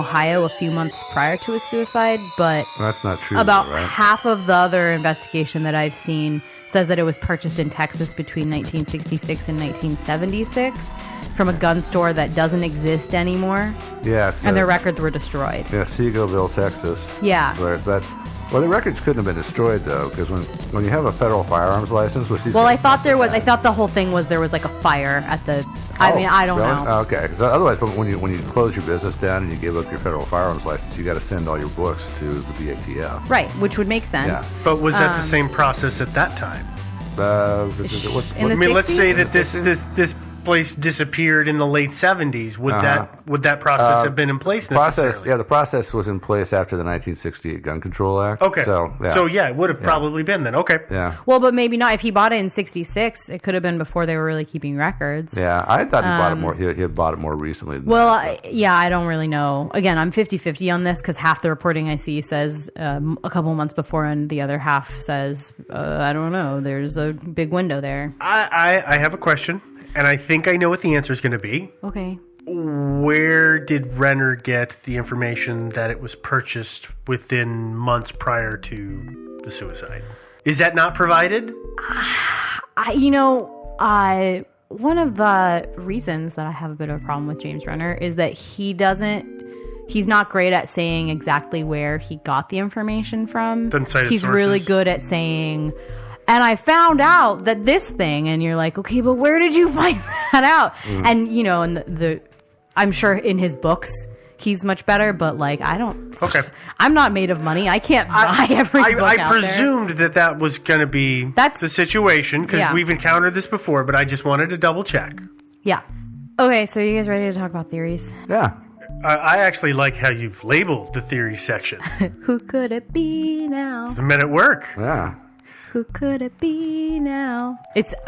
Ohio a few months prior to his suicide, but that's not true. About right? half of the other investigation that I've seen says that it was purchased in Texas between 1966 and 1976 from a gun store that doesn't exist anymore. Yeah. And their records were destroyed. Yeah, Seagoville, Texas. Yeah. Well, the records couldn't have been destroyed though, because when you have a federal firearms license, which these I thought the whole thing was there was like a fire at the. I mean, I don't know. Oh, okay, because otherwise, when you close your business down and you give up your federal firearms license, you got to send all your books to the BATF. Right, which would make sense. Yeah. But was that the same process at that time? Let's say that this place disappeared in the late 70s. Would that process have been in place necessarily? The process was in place after the 1968 Gun Control Act. Okay. So it would have probably been then. Okay. Yeah. Well, but maybe not. If he bought it in 66, it could have been before they were really keeping records. Yeah, I thought he bought it more. He had bought it more recently. I don't really know. Again, I'm 50-50 on this because half the reporting I see says a couple months before, and the other half says I don't know. There's a big window there. I have a question. And I think I know what the answer is going to be. Okay. Where did Renner get the information that it was purchased within months prior to the suicide? Is that not provided? One of the reasons that I have a bit of a problem with James Renner is that he's not great at saying exactly where he got the information from. He's really good at saying... And I found out that this thing, and you're like, okay, but where did you find that out? And I'm sure in his books he's much better, but like I don't. Okay. I'm not made of money. I can't buy every book I presumed that was going to be the situation because we've encountered this before, but I just wanted to double check. Yeah. Okay, so are you guys ready to talk about theories? Yeah. I actually like how you've labeled the theory section. Who could it be now? The Men at Work. Yeah. Who could it be now?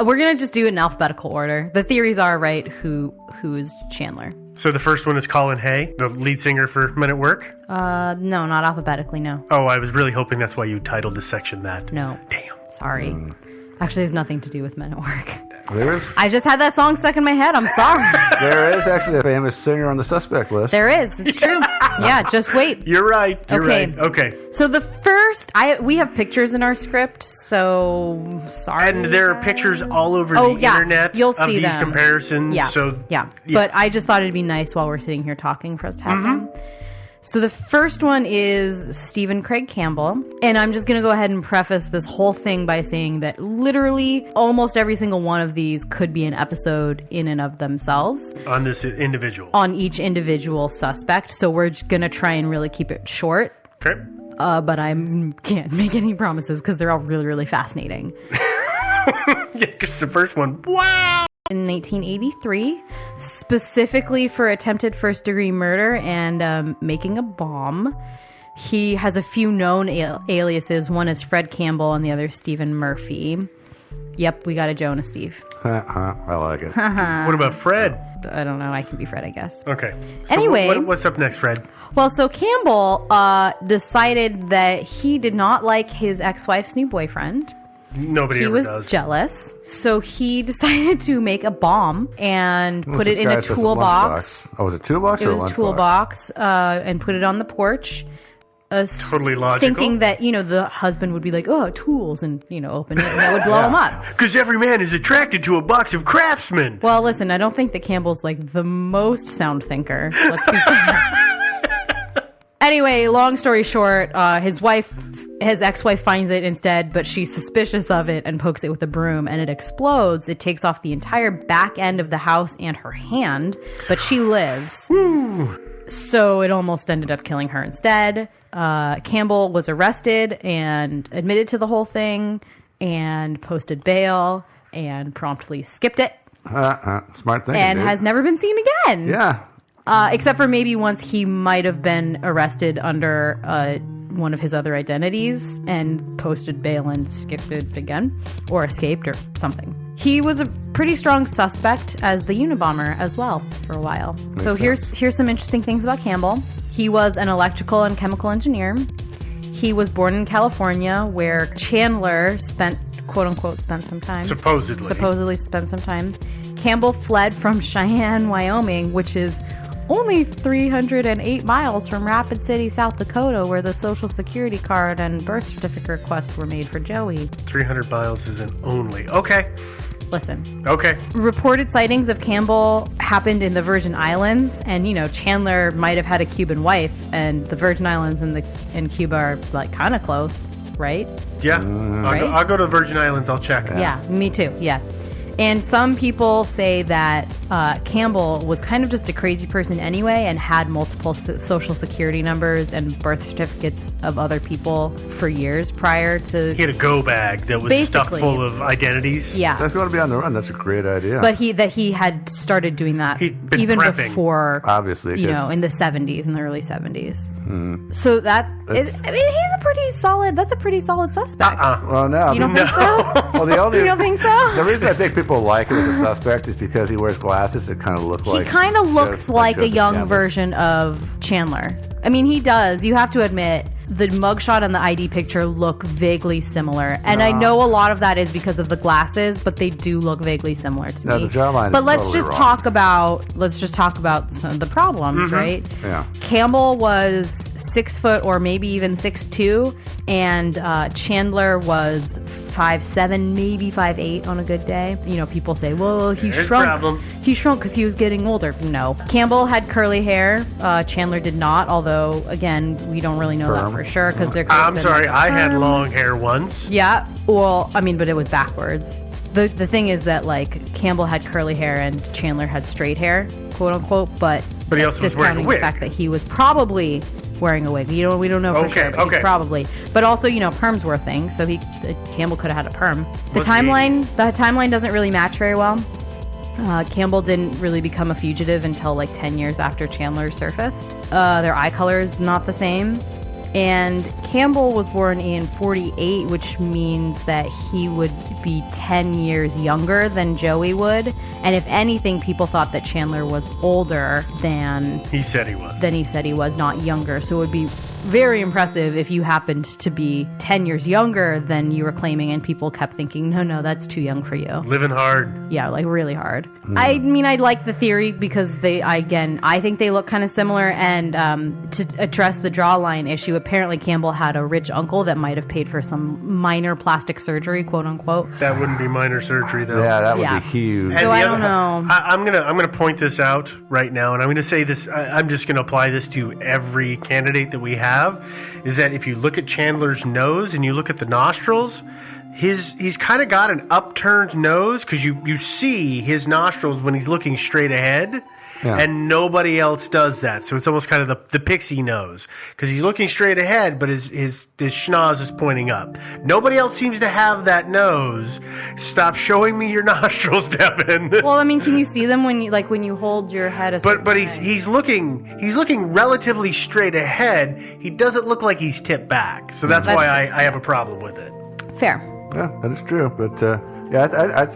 We're gonna just do it in alphabetical order. The theories are right. Who is Chandler? So the first one is Colin Hay, the lead singer for Men at Work? No, not alphabetically, no. Oh, I was really hoping that's why you titled this section that. No. Damn. Sorry. Actually, has nothing to do with Men at Work. I just had that song stuck in my head. I'm sorry. There is actually a famous singer on the suspect list. There is. It's true. Yeah, just wait. You're right. You're right. Okay. So the first, we have pictures in our script, so sorry. And there are pictures all over the internet You'll of see these them. Comparisons. Yeah. But I just thought it'd be nice while we're sitting here talking for us to have them. So the first one is Stephen Craig Campbell. And I'm just going to go ahead and preface this whole thing by saying that literally almost every single one of these could be an episode in and of themselves. On this individual. On each individual suspect. So we're going to try and really keep it short. Okay. But I can't make any promises because they're all really, really fascinating. Yeah, because the first one, wow! In 1983, specifically for attempted first-degree murder and making a bomb. He has a few known aliases. One is Fred Campbell and the other Stephen Murphy. Yep, we got a Jonah, Steve. I like it. What about Fred? I don't know. I can be Fred, I guess. Okay. So anyway. What's up next, Fred? Well, so Campbell decided that he did not like his ex-wife's new boyfriend. Nobody ever does. He was jealous. So he decided to make a bomb and put it in a toolbox. Oh, was it toolbox or a lunchbox? It was a toolbox and put it on the porch. Totally logical. Thinking that, the husband would be like, oh, tools, and, open it, and that would blow him up. Because every man is attracted to a box of Craftsman. Well, listen, I don't think that Campbell's, the most sound thinker. Let's be fair. Anyway, long story short, his ex-wife finds it instead, but she's suspicious of it and pokes it with a broom, and it explodes. It takes off the entire back end of the house and her hand, but she lives. So it almost ended up killing her instead. Campbell was arrested and admitted to the whole thing and posted bail and promptly skipped it. Smart thing. And has never been seen again. Yeah. Except for maybe once he might have been arrested under one of his other identities and posted bail and skipped it again, or escaped or something. He was a pretty strong suspect as the Unabomber as well for a while. So here's some interesting things about Campbell. He was an electrical and chemical engineer. He was born in California, where Chandler spent, quote unquote, spent some time. Supposedly spent some time. Campbell fled from Cheyenne, Wyoming, which is only 308 miles from Rapid City, South Dakota, where the Social Security card and birth certificate requests were made for Joey. 300 miles isn't only. Okay. Listen. Okay. Reported sightings of Campbell happened in the Virgin Islands, and Chandler might have had a Cuban wife, and the Virgin Islands and Cuba are like kind of close, right? Yeah. Right? I'll go to the Virgin Islands. I'll check. Yeah, me too. Yeah. And some people say that Campbell was kind of just a crazy person anyway and had multiple social security numbers and birth certificates of other people for years prior to... He had a go bag that was stuffed full of identities. Yeah. So if you want to be on the run, that's a great idea. But he had started doing that even prepping. Before, obviously, in the 70s, in the early 70s. So that's a pretty solid suspect. Well, no. You don't think so? Well, You don't think so? The reason I think people like him as a suspect is because he wears glasses that kind of look like... He kind of looks like a young Chandler. version of Chandler. I mean, he does. You have to admit, the mugshot and the ID picture look vaguely similar. And I know a lot of that is because of the glasses, but they do look vaguely similar to me. The jawline but is let's totally just wrong. talk about some of the problems, right? Yeah. Campbell was 6 foot or maybe even 6'2", and Chandler was 5'7", maybe 5'8" on a good day. People say, well, he There's shrunk. problem. He shrunk because he was getting older. No. Campbell had curly hair. Chandler did not, although, again, we don't really know that for sure because they're... I'm sorry, I had long hair once. Yeah. Well, I mean, but it was backwards. The thing is that, like, Campbell had curly hair and Chandler had straight hair, quote unquote, but he also was wearing a wig. The fact that he was probably wearing a wig. We don't know for sure. But he's probably. But also, perms were a thing, so Campbell could have had a perm. The timeline doesn't really match very well. Campbell didn't really become a fugitive until like 10 years after Chandler surfaced. Their eye color is not the same. And Campbell was born in 48, which means that he would be 10 years younger than Joey would. And if anything, people thought that Chandler was older than... He said he was. Than he said he was, not younger. So it would be very impressive if you happened to be 10 years younger than you were claiming, and people kept thinking, no, that's too young for you. Living hard. Yeah, like really hard. I mean, I like the theory because I think they look kind of similar. And to address the jawline issue, apparently Campbell had a rich uncle that might have paid for some minor plastic surgery, quote unquote. That wouldn't be minor surgery, though. Yeah, that would be huge. So I don't know. I'm gonna point this out right now, and I'm gonna say this. I'm just gonna apply this to every candidate that we have. Is that if you look at Chandler's nose and you look at the nostrils, he's kind of got an upturned nose because you see his nostrils when he's looking straight ahead. Yeah. And nobody else does that. So it's almost kind of the pixie nose. Because he's looking straight ahead, but his schnoz is pointing up. Nobody else seems to have that nose. Stop showing me your nostrils, Devin. Well, I mean, can you see them when you hold your head? But he's looking relatively straight ahead. He doesn't look like he's tipped back. So that's why I have a problem with it. Fair. Yeah, that is true. But yeah,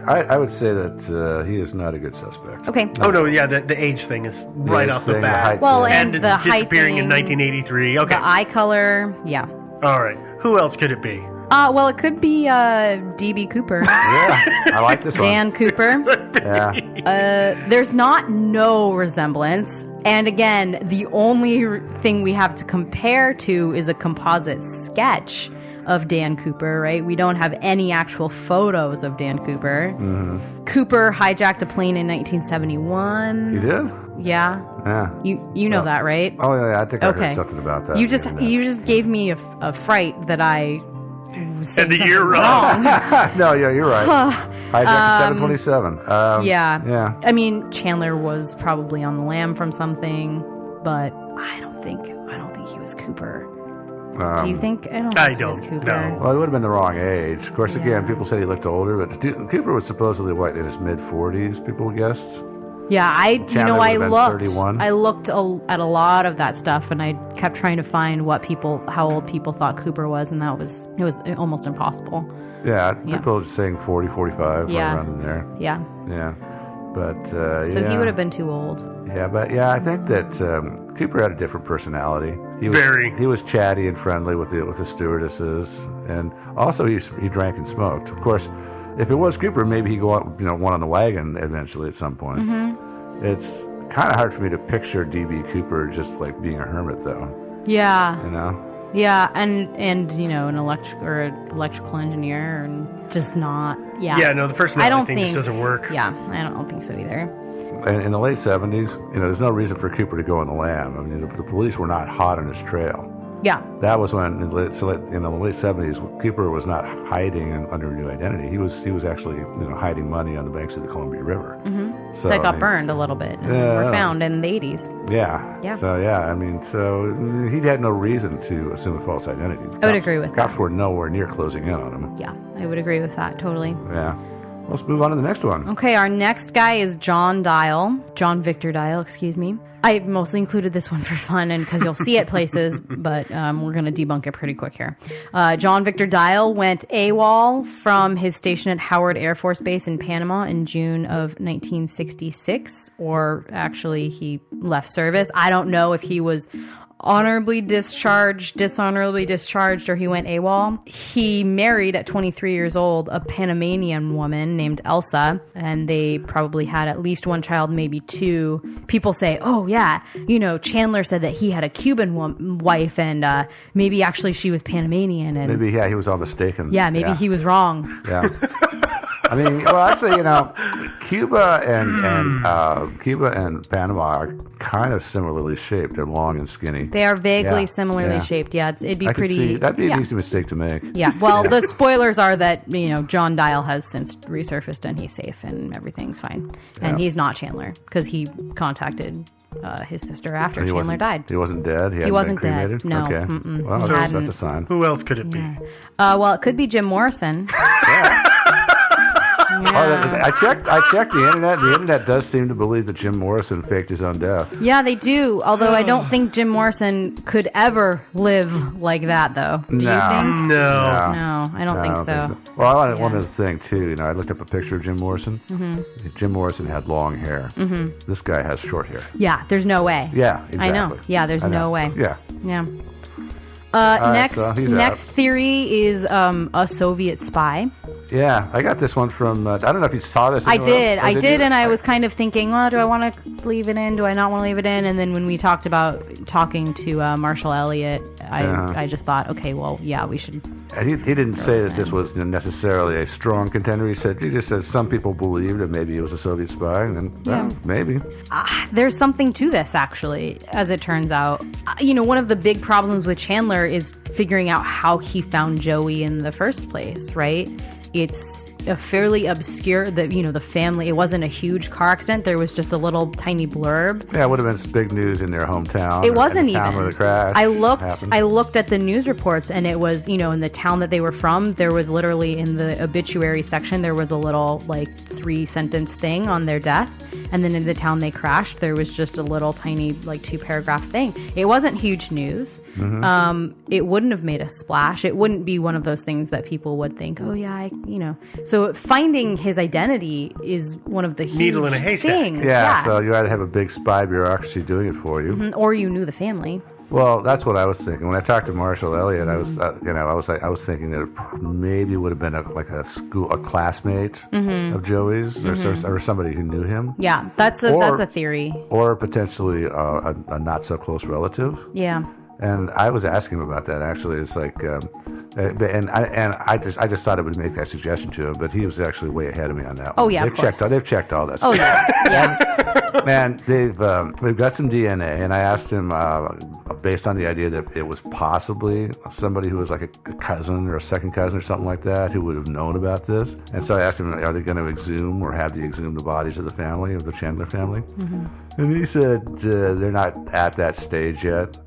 I would say that he is not a good suspect. Okay. Oh no, yeah, the age thing is right off the bat. And the disappearing in 1983. Okay. The eye color, yeah. All right. Who else could it be? Well, it could be D.B. Cooper. Yeah, I like this one. Dan Cooper. Yeah. There's no resemblance. And again, the only thing we have to compare to is a composite sketch of Dan Cooper, right? We don't have any actual photos of Dan Cooper. Mm-hmm. Cooper hijacked a plane in 1971. You did? Yeah. Yeah. You know that, right? Oh yeah, I think I heard something about that. You just gave me a fright that I and that you're wrong. No, yeah, you're right. Hijacked 727. Yeah. Yeah. I mean, Chandler was probably on the lam from something, but I don't think he was Cooper. Do you think? I don't think he was Cooper. No. Well, he would have been the wrong age. Of course, again, people said he looked older, but Cooper was supposedly in his mid-40s. People guessed. Yeah, I looked at a lot of that stuff, and I kept trying to find how old people thought Cooper was, and it was almost impossible. Yeah, people were saying 40, 45, around in there. Yeah. Yeah. But, So he would have been too old. Yeah, but I think that Cooper had a different personality. He was chatty and friendly with the stewardesses, and also he drank and smoked. Of course, if it was Cooper, maybe he'd go out, one on the wagon eventually at some point. Mm-hmm. kind of hard for me to picture D.B. Cooper just like being a hermit, though. Yeah. You know. Yeah, and an electrical engineer, and just not. Yeah. Yeah, no, the personality thing just doesn't work. Yeah, I don't think so either. In the late 70s, there's no reason for Cooper to go on the lam. I mean, the police were not hot on his trail. Yeah. That was when, in the late 70s, Cooper was not hiding under a new identity. He was actually, hiding money on the banks of the Columbia River. Mm-hmm. So that got burned a little bit. And were found in the 80s. Yeah. Yeah. So he had no reason to assume a false identity. I would agree with that. Cops were nowhere near closing in on him. Yeah, I would agree with that totally. Yeah. Let's move on to the next one. Okay, our next guy is John Victor Dial, excuse me. I mostly included this one for fun and because you'll see it places, but we're going to debunk it pretty quick here. John Victor Dial went AWOL from his station at Howard Air Force Base in Panama in June of 1966, or actually he left service. I don't know if he was dishonorably discharged, or he went AWOL. He married at 23 years old a Panamanian woman named Elsa, and they probably had at least one child, maybe two. People say, oh yeah, Chandler said that he had a Cuban wife, and maybe actually she was Panamanian. And maybe, he was all mistaken. Yeah, maybe he was wrong. Yeah. I mean, well, actually, Cuba and Panama are kind of similarly shaped. They're long and skinny. They are vaguely similarly shaped. Yeah, it'd be pretty. That'd be an easy mistake to make. Yeah. Well, the spoilers are that John Dial has since resurfaced and he's safe and everything's fine, and he's not Chandler because he contacted his sister after Chandler died. He wasn't dead. He wasn't been cremated? Dead. No. Okay. Mm-mm. Well, that's a sign. Who else could it be? Yeah. Well, it could be Jim Morrison. Yeah. Yeah. I checked the internet. The internet does seem to believe that Jim Morrison faked his own death. Yeah, they do. Although I don't think Jim Morrison could ever live like that, though. Do you think? No, I don't think so. Well, I wanted to think too. I looked up a picture of Jim Morrison. Mm-hmm. Jim Morrison had long hair. Mm-hmm. This guy has short hair. Yeah, there's no way. Yeah, exactly. I know. Yeah, there's no way. Yeah. Yeah. Next next theory is a Soviet spy. Yeah, I got this one from. I don't know if you saw this. I did, and I was kind of thinking, well, do I want to leave it in? Do I not want to leave it in? And then when we talked about talking to Marshall Elliott, I just thought, okay, well, yeah, we should. And he didn't say that this was necessarily a strong contender. He just said some people believed that maybe he was a Soviet spy, and maybe. There's something to this, actually, as it turns out. One of the big problems with Chandler is figuring out how he found Joey in the first place, right? It's a fairly obscure, the family, it wasn't a huge car accident. There was just a little tiny blurb. Yeah, it would have been big news in their hometown. It wasn't even. Where the crash I looked at the news reports, and it was, in the town that they were from, there was literally in the obituary section, there was a little 3-sentence thing on their death. And then in the town they crashed, there was just a little tiny 2-paragraph thing. It wasn't huge news. Mm-hmm. It wouldn't have made a splash. It wouldn't be one of those things that people would think, oh yeah, So finding his identity is one of the huge needle in a haystack. Things. Yeah, so you either have a big spy bureaucracy doing it for you, or you knew the family. Well, that's what I was thinking when I talked to Marshall Elliott. I was, I was thinking that it maybe would have been a classmate of Joey's, or somebody who knew him. Yeah, that's a theory. Or potentially a not so close relative. Yeah. And I was asking him about that actually. It's like, and I just thought it would make that suggestion to him, but he was actually way ahead of me on that. Oh yeah, they've checked all that. Oh stuff. yeah. Man, they've got some DNA, and I asked him based on the idea that it was possibly somebody who was like a cousin or a second cousin or something like that who would have known about this. And so I asked him, are they going to exhume or have they exhumed the bodies of the family, of the Chandler family? Mm-hmm. And he said they're not at that stage yet.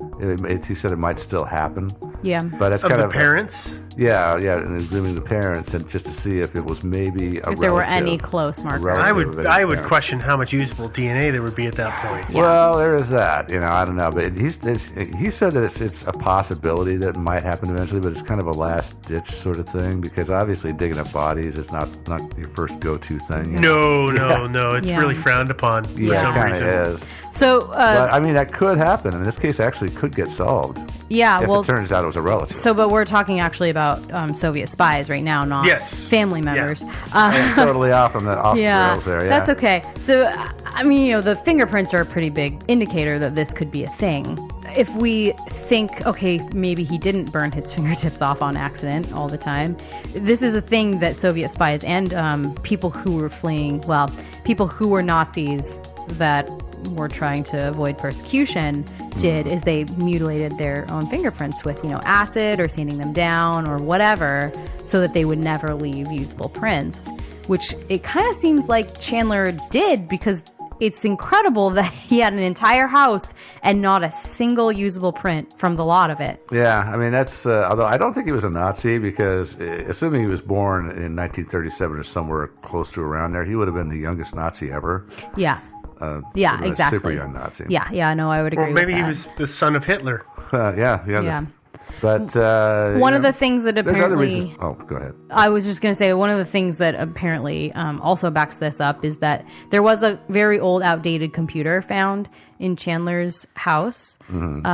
He said it might still happen. Yeah. But it's kind of the parents. Yeah, and exhuming the parents, and just to see if it was maybe if there were any close markers. I would question how much usable DNA there would be at that point. Yeah. Well, there is that. I don't know, but he said that it's a possibility that it might happen eventually, but it's kind of a last ditch sort of thing because obviously digging up bodies is not your first go-to thing. No, it's really frowned upon. Yeah, it kind of is. So, but, I mean, that could happen. In this case, actually could get solved. Yeah, if it turns out it was a relative. So, but we're talking actually about Soviet spies right now, not family members. I'm totally off the rails there. Yeah, that's okay. So, I mean, the fingerprints are a pretty big indicator that this could be a thing. If we think, okay, maybe he didn't burn his fingertips off on accident all the time, this is a thing that Soviet spies and people who were fleeing, people who were Nazis that were trying to avoid persecution did, is they mutilated their own fingerprints with, acid or sanding them down or whatever, so that they would never leave usable prints, which it kind of seems like Chandler did, because it's incredible that he had an entire house and not a single usable print from the lot of it. Yeah, I mean, that's, although I don't think he was a Nazi, because assuming he was born in 1937 or somewhere close to around there, he would have been the youngest Nazi ever. Yeah. Exactly. Super young Nazi. Yeah, no, I would agree Well, maybe with that. he was the son of Hitler. Yeah. But one of the things that there's other apparently... reasons. Oh, go ahead. I was just going to say, one of the things that apparently also backs this up is that there was a very old, outdated computer found in Chandler's house. Mm-hmm.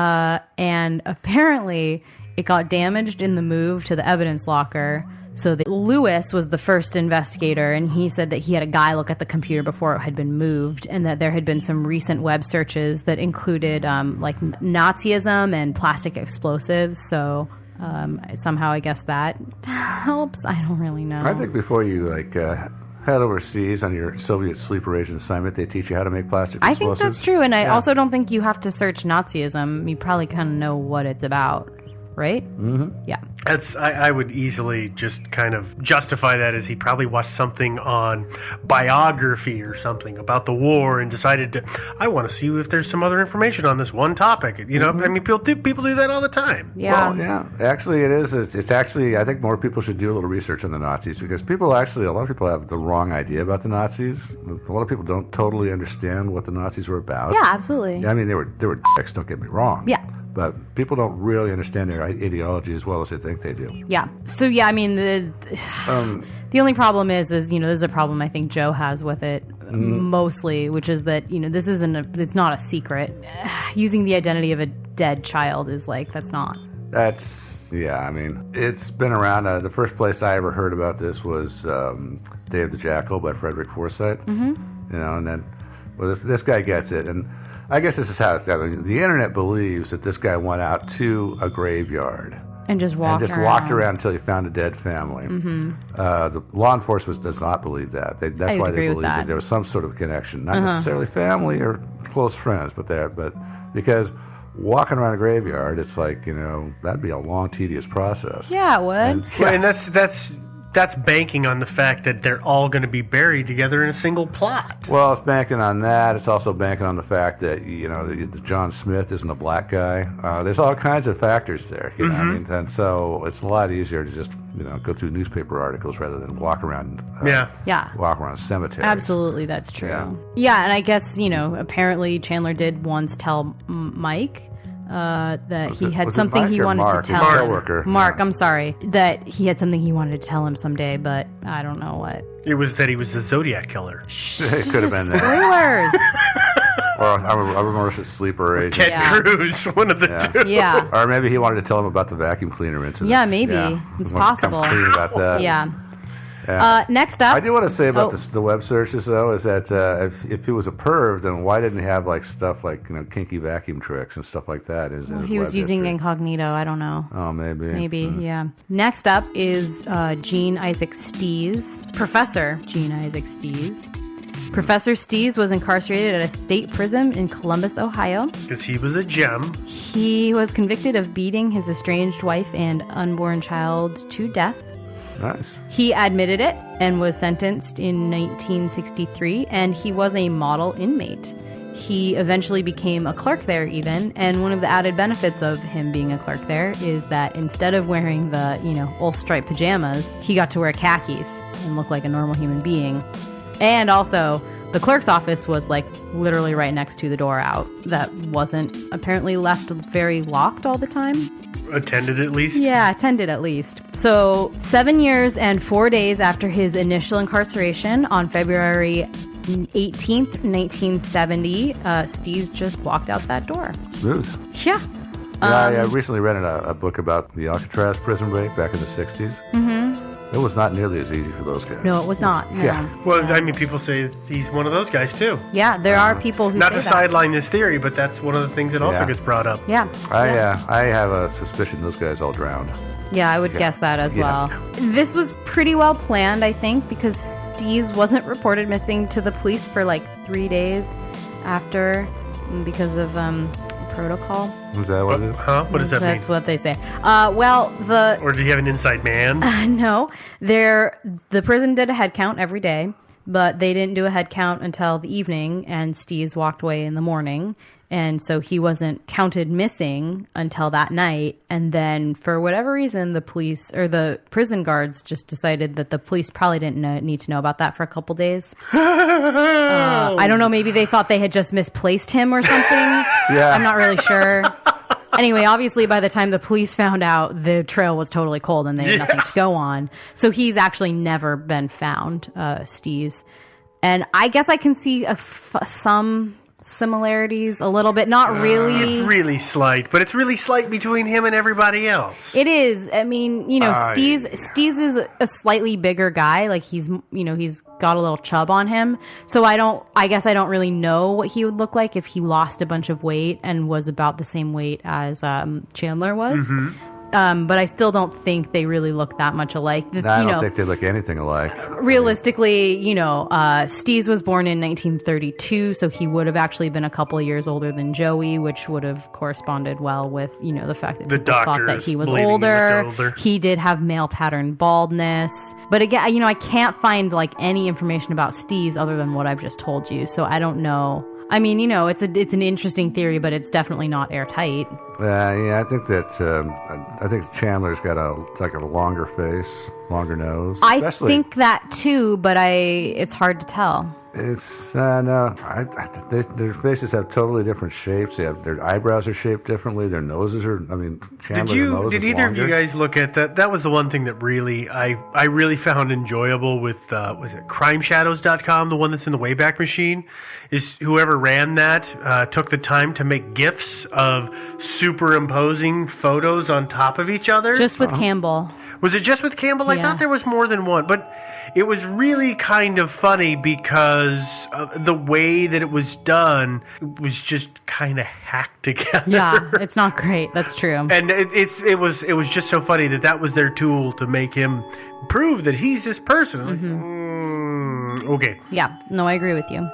And apparently it got damaged in the move to the evidence locker. So that Lewis was the first investigator, and he said that he had a guy look at the computer before it had been moved, and that there had been some recent web searches that included like Nazism and plastic explosives. So somehow I guess that helps. I don't really know. I think before you head overseas on your Soviet sleeper agent assignment, they teach you how to make plastic explosives. I think that's true, and I also don't think you have to search Nazism. You probably kind of know what it's about. Right? Mm-hmm. Yeah. I would easily just kind of justify that as he probably watched something on biography or something about the war and decided I want to see if there's some other information on this one topic. I mean, people do that all the time. Yeah. Well, yeah. Actually, it is. It's actually, I think more people should do a little research on the Nazis, because a lot of people have the wrong idea about the Nazis. A lot of people don't totally understand what the Nazis were about. Yeah, absolutely. I mean, they were dicks, don't get me wrong. Yeah. But people don't really understand their ideology as well as they think they do. Yeah. So, yeah, I mean, the only problem is, this is a problem I think Joe has with it mostly, which is that, this it's not a secret. Using the identity of a dead child is that's not. I mean, it's been around. The first place I ever heard about this was Day of the Jackal by Frederick Forsyth. Mm-hmm. And then, this guy gets it, and I guess this is how it's done. The internet believes that this guy went out to a graveyard and just walked around until he found a dead family. Mm-hmm. The law enforcement does not believe that. That's why they believe that there was some sort of connection, not necessarily family or close friends, but because walking around a graveyard, it's that'd be a long, tedious process. Yeah, it would. And that's banking on the fact that they're all going to be buried together in a single plot. Well, it's banking on that. It's also banking on the fact that John Smith isn't a black guy. There's all kinds of factors there. I mean, and so it's a lot easier to just go through newspaper articles rather than walk around. Walk around cemeteries. Absolutely, that's true. Yeah, and I guess apparently Chandler did once tell Mike. That he had something he wanted to tell him. Mark, I'm sorry. That he had something he wanted to tell him someday, but I don't know what. It was that he was the Zodiac killer. It could have been that. Spoilers! Or I remember it's sleeper agent. Ted Cruz, one of the two. Yeah. Or maybe he wanted to tell him about the vacuum cleaner incident. Yeah, maybe. It's possible. About that. Yeah. Next up, I do want to say about the web searches, though, is that if he was a perv, then why didn't he have stuff like kinky vacuum tricks and stuff like that? He was using incognito. I don't know. Oh, maybe. Yeah. Next up is Gene Isaac Stees, Professor Gene Isaac Stees. Professor Stees was incarcerated at a state prison in Columbus, Ohio. Because he was a gem. He was convicted of beating his estranged wife and unborn child to death. Nice. He admitted it and was sentenced in 1963, and he was a model inmate. He eventually became a clerk there even, and one of the added benefits of him being a clerk there is that instead of wearing the, all striped pajamas, he got to wear khakis and look like a normal human being. And also, the clerk's office was literally right next to the door out that wasn't apparently left very locked all the time. Attended at least? Yeah, attended at least. So 7 years and 4 days after his initial incarceration on February 18th, 1970, Stees just walked out that door. Smooth. Yeah. I recently read a book about the Alcatraz prison break back in the 60s. Mm-hmm. It was not nearly as easy for those guys. No, it was not. No. Yeah. Well, I mean, people say he's one of those guys too. Yeah, there are people who Not say to that. sideline this theory, but that's one of the things that also Yeah. gets brought up. Yeah. I have a suspicion those guys all drowned. Yeah, I would guess that as well. This was pretty well planned, I think, because Steez wasn't reported missing to the police for like 3 days after because of protocol. Is that what it is? Huh? What does that mean? That's what they say. Well, Or do you have an inside man? no, the prison did a head count every day, but they didn't do a head count until the evening, and Steez walked away in the morning. And so he wasn't counted missing until that night. And then for whatever reason, the police or the prison guards just decided that the police probably didn't need to know about that for a couple days. I don't know. Maybe they thought they had just misplaced him or something. Yeah. I'm not really sure. Anyway, obviously, by the time the police found out, the trail was totally cold and they had nothing to go on. So he's actually never been found, Steez. And I guess I can see some similarities a little bit, not really. It's really slight, but it's really slight between him and everybody else. It is. I mean, Steez is a slightly bigger guy. Like he's got a little chub on him. So I guess I don't really know what he would look like if he lost a bunch of weight and was about the same weight as Chandler was. Mm-hmm. But I still don't think they really look that much alike. I don't think they look anything alike. Realistically, Steez was born in 1932, so he would have actually been a couple of years older than Joey, which would have corresponded well with, the fact that the people thought that he was older. He did have male pattern baldness. But again, I can't find like any information about Steez other than what I've just told you, so I don't know. I mean, it's an interesting theory, but it's definitely not airtight. Yeah, I think that I think Chandler's got a longer face, longer nose. I think that too, but it's hard to tell. It's no. Their faces have totally different shapes. Their eyebrows are shaped differently. Their noses are. I mean, Chandler's nose Did is either longer. of you guys look at that? That was the one thing that really I really found enjoyable with was it CrimeShadows.com, the one that's in the Wayback Machine. Is whoever ran that took the time to make GIFs of superimposing photos on top of each other. Just with Campbell. Was it just with Campbell? I Yeah. thought there was more than one, but it was really kind of funny because of the way that it was done. It was just kind of hacked together. Yeah, it's not great. That's true. And it was just so funny that was their tool to make him prove that he's this person. Like, okay. Yeah, no, I agree with you.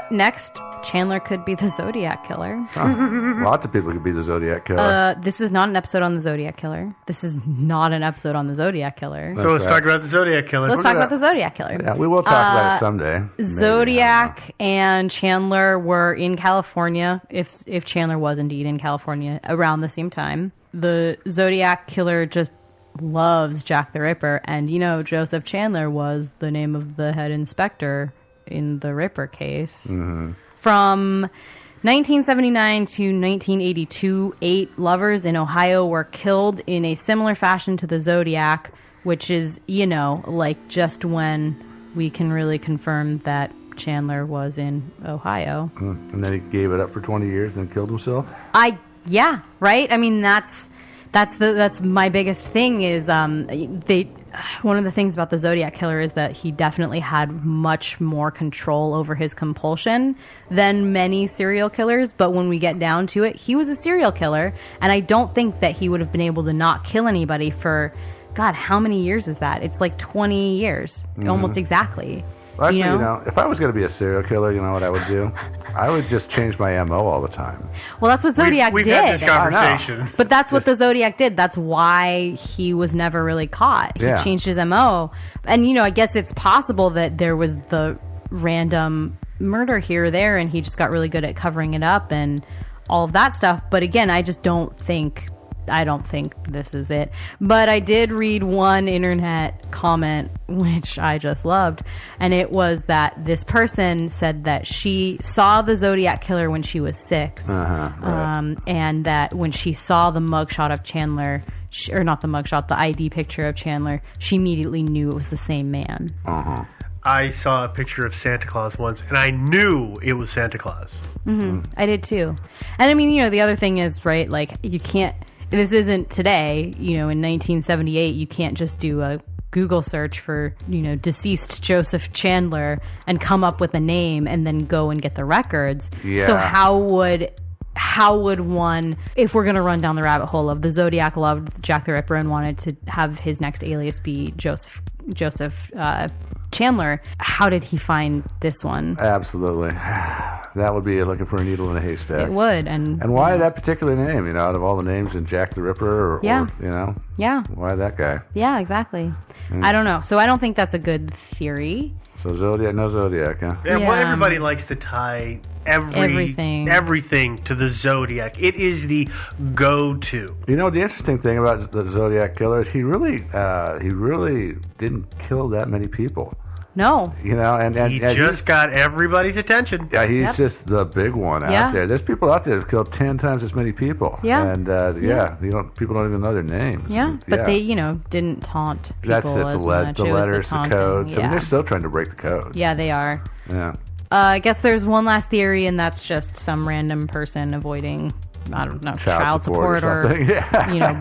Next, Chandler could be the Zodiac Killer. Lots of people could be the Zodiac Killer. This is not an episode on the Zodiac Killer. This is not an episode on the Zodiac Killer. So let's talk about the Zodiac Killer. So let's talk about the Zodiac Killer. Yeah, we will talk about it someday. Maybe, Zodiac and Chandler were in California, if Chandler was indeed in California, around the same time. The Zodiac Killer just loves Jack the Ripper, and Joseph Chandler was the name of the head inspector in the Ripper case. Mm-hmm. From 1979 to 1982, 8 lovers in Ohio were killed in a similar fashion to the Zodiac, which is, like just when we can really confirm that Chandler was in Ohio. And then he gave it up for 20 years and then killed himself? Yeah, right? I mean, that's my biggest thing is one of the things about the Zodiac Killer is that he definitely had much more control over his compulsion than many serial killers. But when we get down to it, he was a serial killer. And I don't think that he would have been able to not kill anybody for, God, how many years is that? It's like 20 years, almost exactly. Well, actually, if I was going to be a serial killer, you know what I would do? I would just change my MO all the time. Well, that's what Zodiac we've did. had this conversation. But that's what the Zodiac did. That's why he was never really caught. He changed his MO. And, I guess it's possible that there was the random murder here or there, and he just got really good at covering it up and all of that stuff. But again, I don't think this is it. But I did read one internet comment, which I just loved. And it was that this person said that she saw the Zodiac Killer when she was 6. Right. And that when she saw the mugshot of Chandler, or not the mugshot, the ID picture of Chandler, she immediately knew it was the same man. I saw a picture of Santa Claus once, and I knew it was Santa Claus. I did too. And I mean, the other thing is, right, like, you can't, this isn't today, in 1978, you can't just do a Google search for, deceased Joseph Chandler and come up with a name and then go and get the records. Yeah. So how would one, if we're going to run down the rabbit hole of the Zodiac loved Jack the Ripper and wanted to have his next alias be Joseph Chandler, how did he find this one? Absolutely. That would be looking for a needle in a haystack. It would. And why that particular name, out of all the names in Jack the Ripper? Yeah. Yeah. Why that guy? Yeah, exactly. I don't know. So I don't think that's a good theory. So Zodiac, no Zodiac, huh? Yeah, well, everybody likes to tie everything to the Zodiac. It is the go-to. The interesting thing about the Zodiac killer is he really didn't kill that many people. No. And he just got everybody's attention. Yeah, he's just the big one out there. There's people out there that have killed 10 times as many people. Yeah. And people don't even know their names. Yeah, but they, didn't taunt people That's it, as much. the letters, the codes. Yeah. I mean, they're still trying to break the codes. Yeah, they are. Yeah. I guess there's one last theory, and that's just some random person avoiding, I don't know, child support or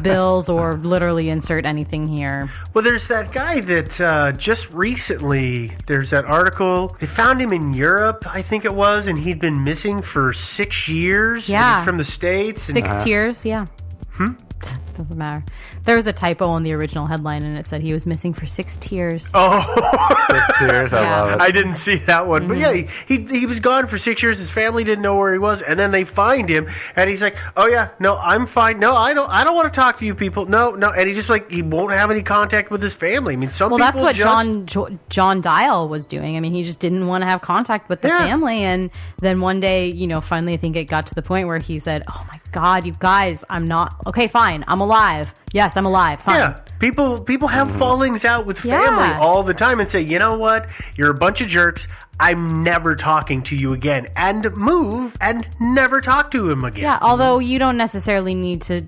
bills, or literally insert anything here. Well, there's that guy that just recently, there's that article, they found him in Europe, I think it was, and he'd been missing for 6 years. Yeah. He's from the States. 6 years, yeah. Doesn't matter. There was a typo on the original headline, and it said he was missing for 6 years. Oh, 6 years. I love it. I didn't see that one, but yeah, he was gone for 6 years. His family didn't know where he was, and then they find him, and he's like, "Oh yeah, no, I'm fine. No, I don't want to talk to you people. No," and he just he won't have any contact with his family. I mean, some people. Well, that's what John Dial was doing. I mean, he just didn't want to have contact with the family, and then one day, finally, I think it got to the point where he said, "Oh my God, you guys, I'm not okay. Fine, I'm alive. Yes, I'm alive. Fine." Yeah, people have fallings out with family all the time and say, "You know what? You're a bunch of jerks. I'm never talking to you again," and move and never talk to him again. Yeah, although you don't necessarily need to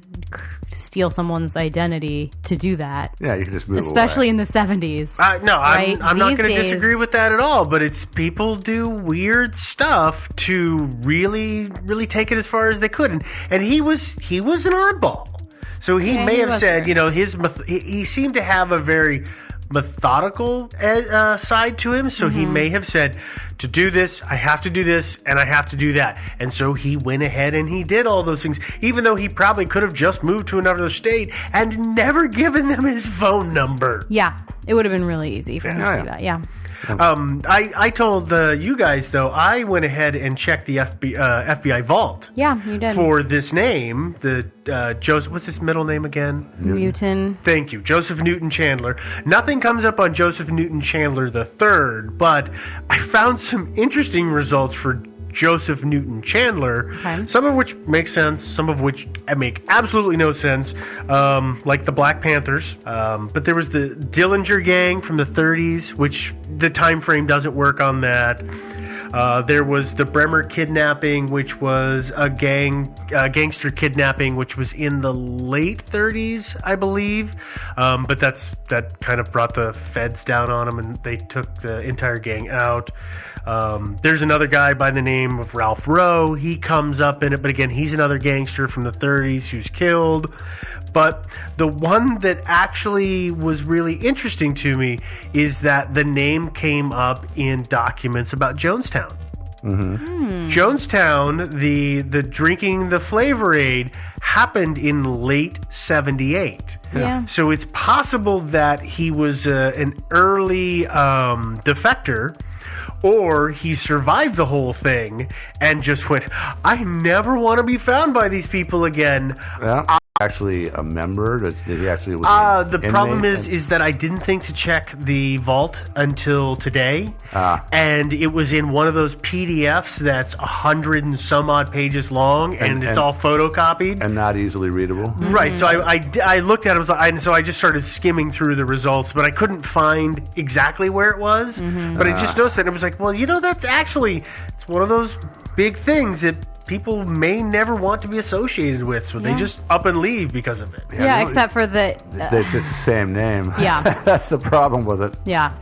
steal someone's identity to do that. Yeah, you can just move especially away. in the 70s. No, right? I'm not going to days, disagree with that at all, but it's people do weird stuff to really, really take it as far as they could. And he was an oddball. So he may have said, he seemed to have a very methodical side to him. So he may have said, to do this, I have to do this, and I have to do that. And so he went ahead and he did all those things, even though he probably could have just moved to another state and never given them his phone number. Yeah, it would have been really easy for him to do that. Yeah. I told you guys, though, I went ahead and checked the FBI vault. Yeah, you did. For this name, the Joseph, what's his middle name again? Newton. Thank you. Joseph Newton Chandler. Nothing comes up on Joseph Newton Chandler III, but I found some interesting results for Joseph Newton Chandler, some of which make sense, some of which make absolutely no sense, like the Black Panthers. But there was the Dillinger Gang from the 30s, which the time frame doesn't work on that. There was the Bremer kidnapping, which was a gangster kidnapping, which was in the late 30s, I believe. But that kind of brought the feds down on them, and they took the entire gang out. There's another guy by the name of Ralph Rowe. He comes up in it, but again, he's another gangster from the 30s who's killed. But the one that actually was really interesting to me is that the name came up in documents about Jonestown. Jonestown, the drinking the Flavor Aid happened in late 78. Yeah. So it's possible that he was an early defector, or he survived the whole thing and just went, I never want to be found by these people again. Yeah. Actually a member? Did he actually? Was the problem is that I didn't think to check the vault until today, and it was in one of those PDFs that's 100 and some odd pages long, and it's all photocopied and not easily readable. Right. So I looked at it, and so I just started skimming through the results, but I couldn't find exactly where it was. But I just noticed that, and it was like, well, that's actually it's one of those big things that people may never want to be associated with, so they just up and leave because of it. Yeah, except for the... it's the same name. Yeah. That's the problem with it. Yeah.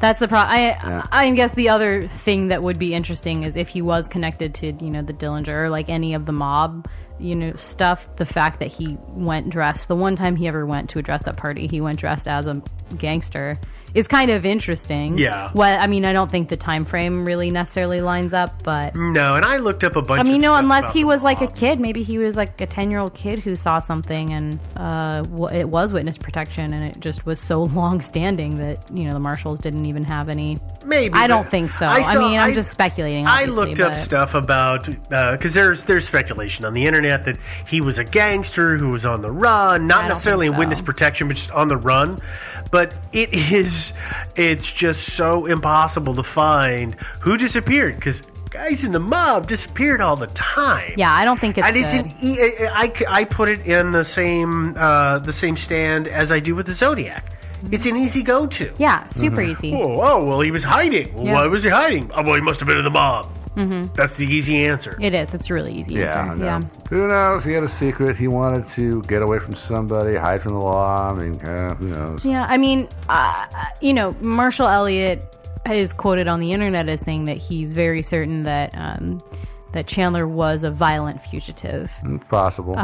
That's the problem. I guess the other thing that would be interesting is if he was connected to, the Dillinger or like any of the mob stuff. The fact that he went dressed, the one time he ever went to a dress-up party, he went dressed as a gangster, is kind of interesting. Yeah. Well, I mean, I don't think the time frame really necessarily lines up, but no. And I looked up a bunch. of stuff unless about he the was like a mob. kid, maybe he was like a 10-year-old kid who saw something, and it was witness protection, and it just was so long-standing that the marshals didn't even have any. Maybe. I don't think so. I'm just speculating. I obviously, looked up but- stuff about because there's speculation on the internet that he was a gangster who was on the run, not I don't necessarily think in witness so. protection, but just on the run. But it's just so impossible to find who disappeared because guys in the mob disappeared all the time. Yeah, I don't think it's And good. I put it in the same stand as I do with the Zodiac. It's an easy go-to. Yeah, super easy. Oh, well, he was hiding. Well, Yeah. why was he hiding? Oh, well, he must have been in the mob. Mm-hmm. That's the easy answer. It is. It's really easy. Yeah, answer. I know. Yeah. Who knows? He had a secret. He wanted to get away from somebody, hide from the law. I mean, who knows? Yeah, I mean, Marshall Elliott is quoted on the internet as saying that he's very certain that that Chandler was a violent fugitive. It's possible.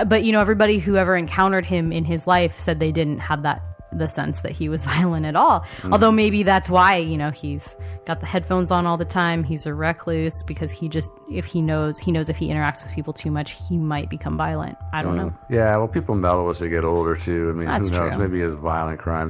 But everybody who ever encountered him in his life said they didn't have the sense that he was violent at all. Although maybe that's why he's got the headphones on all the time. He's a recluse because if he knows if he interacts with people too much, he might become violent. I don't know. Yeah, well, people mellow as they get older, too. I mean, That's who knows? true. Maybe his violent crime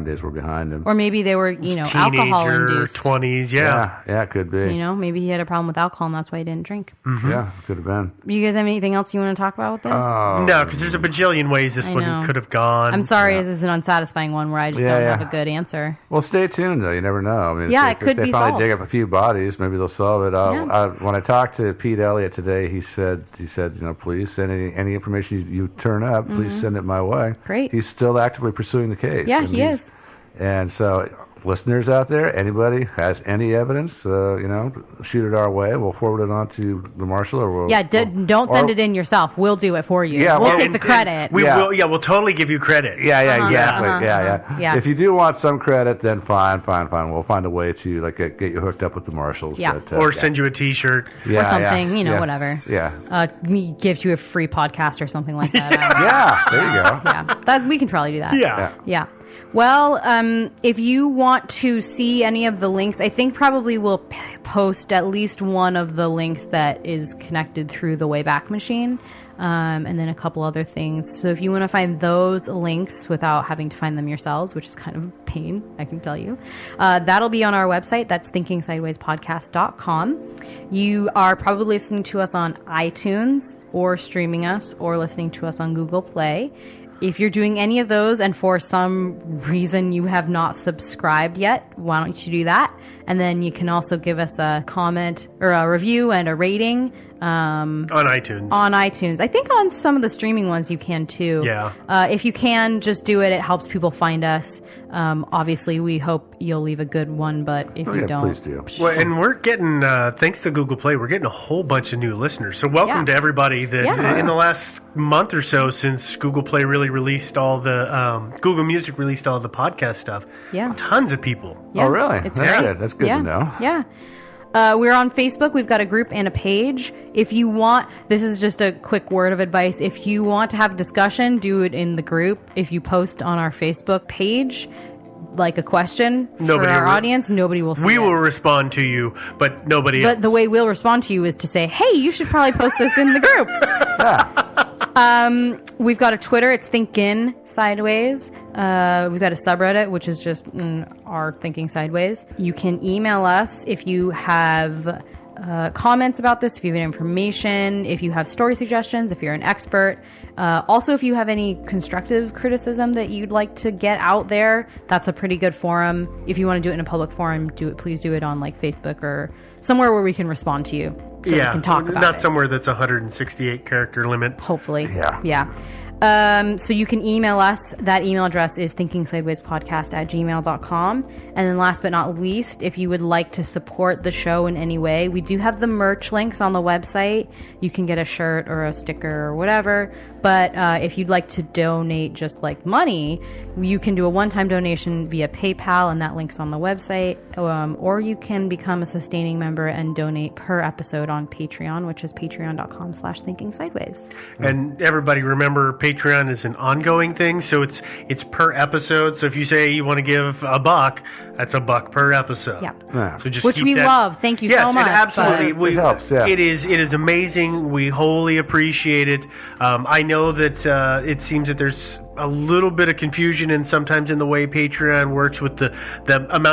days were behind him. Or maybe they were alcohol Teenager, induced. 20s, yeah. Yeah, it could be. Maybe he had a problem with alcohol and that's why he didn't drink. Yeah, could have been. You guys have anything else you want to talk about with this? Oh, No, because there's a bajillion ways this I one know. could have gone. I'm sorry, this is an unsatisfying one where I just don't have a good answer. Well, stay tuned, though. You never know. I mean, Yeah, if it could they be finally solved. dig up a few bodies, maybe they'll solve it. Yeah. When I talked to Pete Elliott today, he said, please send any information you turn up, please send it my way. Great. He's still actively pursuing the case. Yeah, And he he's- is. And so, listeners out there, anybody has any evidence, shoot it our way. We'll forward it on to the marshal, or we'll. Yeah, don't send it in yourself. We'll do it for you. Yeah, we'll well, take the credit. We'll totally give you credit. Yeah, exactly. Uh-huh. Yeah. If you do want some credit, then fine. We'll find a way to get you hooked up with the marshals. Yeah. But, Or send you a T-shirt. or something, whatever. Yeah. Me gives you a free podcast or something like that. Yeah, there you go. Yeah, we can probably do that. Yeah. Yeah. Well, if you want to see any of the links, I think probably we'll post at least one of the links that is connected through the Wayback Machine, and then a couple other things. So if you want to find those links without having to find them yourselves, which is kind of a pain, I can tell you, that'll be on our website. That's thinkingsidewayspodcast.com. You are probably listening to us on iTunes or streaming us or listening to us on Google Play. If you're doing any of those and for some reason you have not subscribed yet, why don't you do that? And then you can also give us a comment or a review and a rating On iTunes. on iTunes. I think on some of the streaming ones you can too. Yeah. If you can, just do it. It helps people find us. Obviously, we hope you'll leave a good one, but if you don't... please do. Well, and we're getting, thanks to Google Play, we're getting a whole bunch of new listeners. So welcome to everybody that in the last month or so since Google Play really released all the, Google Music released all the podcast stuff. Yeah. Tons of people. Yeah, Oh, really? It's That's great. good. That's good to know. Yeah. We're on Facebook. We've got a group and a page. If you want, this is just a quick word of advice. If you want to have a discussion, do it in the group. If you post on our Facebook page, like a question for our audience, nobody will see We it. will respond to you, but nobody else. But the way we'll respond to you is to say, hey, you should probably post this in the group. We've got a Twitter. It's Thinkin' Sideways. We've got a subreddit, which is just our Thinking Sideways. You can email us if you have comments about this, if you have any information, if you have story suggestions, if you're an expert. Also, if you have any constructive criticism that you'd like to get out there, that's a pretty good forum. If you want to do it in a public forum, please do it on like Facebook or somewhere where we can respond to you. So we can talk about not it. somewhere that's 168 character limit. Hopefully. Yeah. Yeah. So you can email us. That email address is thinkingsidewayspodcast@gmail.com. And then last but not least, if you would like to support the show in any way, we do have the merch links on the website. You can get a shirt or a sticker or whatever. But if you'd like to donate just like money, you can do a one-time donation via PayPal, and that link's on the website. Or you can become a sustaining member and donate per episode on Patreon, which is patreon.com/thinkingsideways. And everybody remember, Patreon is an ongoing thing, so it's per episode. So if you say you want to give $1, that's $1 per episode. Yeah. Yeah. So just Which keep we that. love. Thank you Yes, so much. it absolutely It helps, yeah. It is amazing. We wholly appreciate it. I know that it seems that there's a little bit of confusion and sometimes in the way Patreon works with the amount